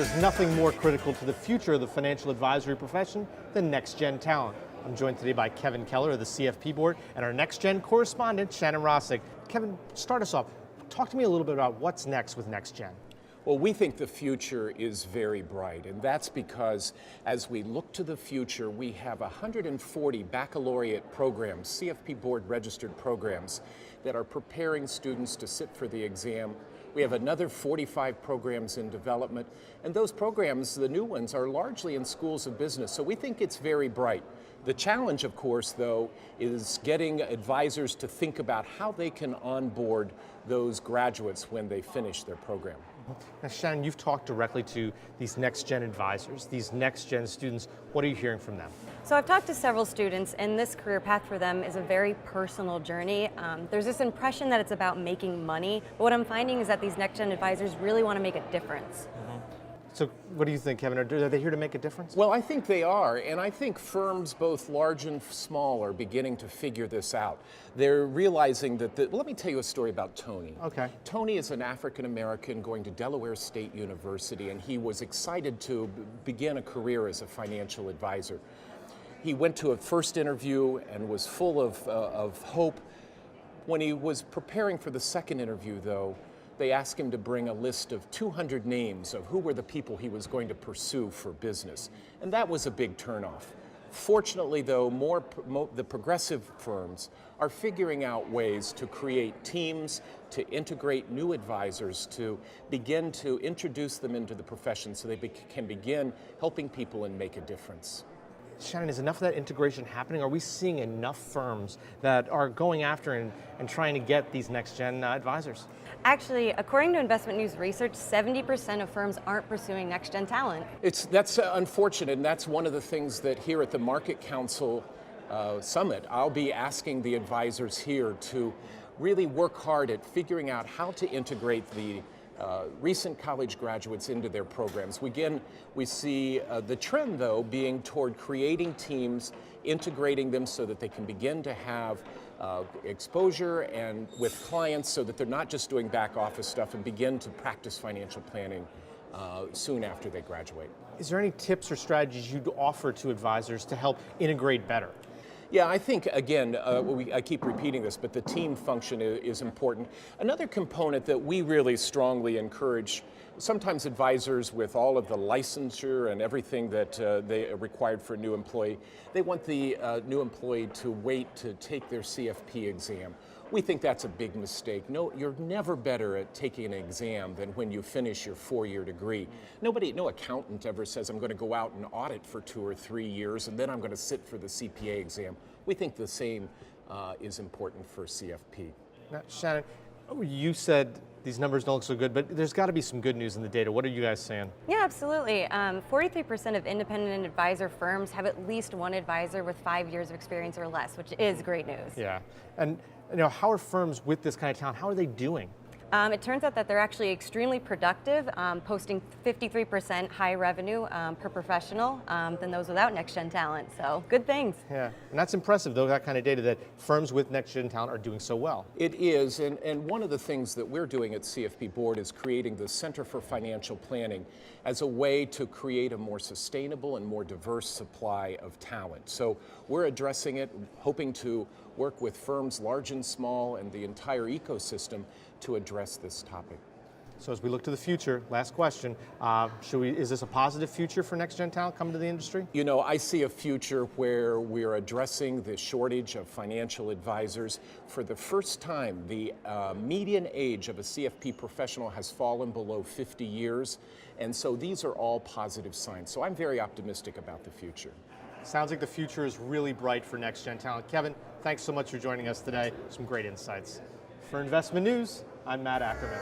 There's nothing more critical to the future of the financial advisory profession than next-gen talent. I'm joined today by Kevin Keller of the CFP board and our next-gen correspondent, Shannon Rossick. Kevin, start us off. Talk to me a little bit about what's next with next-gen. Well, we think the future is very bright, and that's because as we look to the future, we have 140 baccalaureate programs, CFP board registered programs, that are preparing students to sit for the exam. We have another 45 programs in development, and those programs, the new ones, are largely in schools of business, so we think it's very bright. The challenge, of course, though, is getting advisors to think about how they can onboard those graduates when they finish their program. Now, Shannon, you've talked directly to these next-gen advisors, these next-gen students. What are you hearing from them? So I've talked to several students, and this career path for them is a very personal journey. There's this impression that it's about making money, but what I'm finding is that these next-gen advisors really want to make a difference. So what do you think, Kevin? Are they here to make a difference? Well, I think they are, and I think firms both large and small are beginning to figure this out. They're realizing that, well, let me tell you a story about Tony. Okay. Tony is an African American going to Delaware State University, and he was excited to begin a career as a financial advisor. He went to a first interview and was full of hope. When he was preparing for the second interview, though, they asked him to bring a list of 200 names of who were the people he was going to pursue for business. And that was a big turnoff. Fortunately, though, the progressive firms are figuring out ways to create teams, to integrate new advisors, to begin to introduce them into the profession so they can begin helping people and make a difference. Shannon, is enough of that integration happening? Are we seeing enough firms that are going after and trying to get these next-gen advisors? Actually, according to Investment News research, 70% of firms aren't pursuing next-gen talent. That's unfortunate, and that's one of the things that here at the Market Council Summit, I'll be asking the advisors here to really work hard at figuring out how to integrate the recent college graduates into their programs. We see the trend, though, being toward creating teams, integrating them so that they can begin to have exposure and with clients so that they're not just doing back office stuff and begin to practice financial planning soon after they graduate. Is there any tips or strategies you'd offer to advisors to help integrate better? Yeah, I think, again, I keep repeating this, but the team function is important. Another component that we really strongly encourage, sometimes advisors with all of the licensure and everything that they are required for a new employee, they want the new employee to wait to take their CFP exam. We think that's a big mistake. No, you're never better at taking an exam than when you finish your 4-year degree. No accountant ever says, I'm going to go out and audit for 2 or 3 years and then I'm going to sit for the CPA exam. We think the same is important for CFP. Now, Shannon, you said these numbers don't look so good, but there's got to be some good news in the data. What are you guys saying? Yeah, absolutely. 43% of independent advisor firms have at least one advisor with 5 years of experience or less, which is great news. Yeah, and how are firms with this kind of talent, how are they doing? It turns out that they're actually extremely productive, posting 53% higher revenue per professional than those without next-gen talent, so good things. Yeah, and that's impressive, though, that kind of data, that firms with next-gen talent are doing so well. It is, and one of the things that we're doing at CFP Board is creating the Center for Financial Planning as a way to create a more sustainable and more diverse supply of talent. So we're addressing it, hoping to work with firms large and small and the entire ecosystem to address this topic. So as we look to the future, last question, is this a positive future for next-gen talent coming to the industry? You know, I see a future where we're addressing the shortage of financial advisors. For the first time, the median age of a CFP professional has fallen below 50 years, and so these are all positive signs. So I'm very optimistic about the future. Sounds like the future is really bright for next-gen talent. Kevin, thanks so much for joining us today. Some great insights. For Investment News, I'm Matt Ackerman.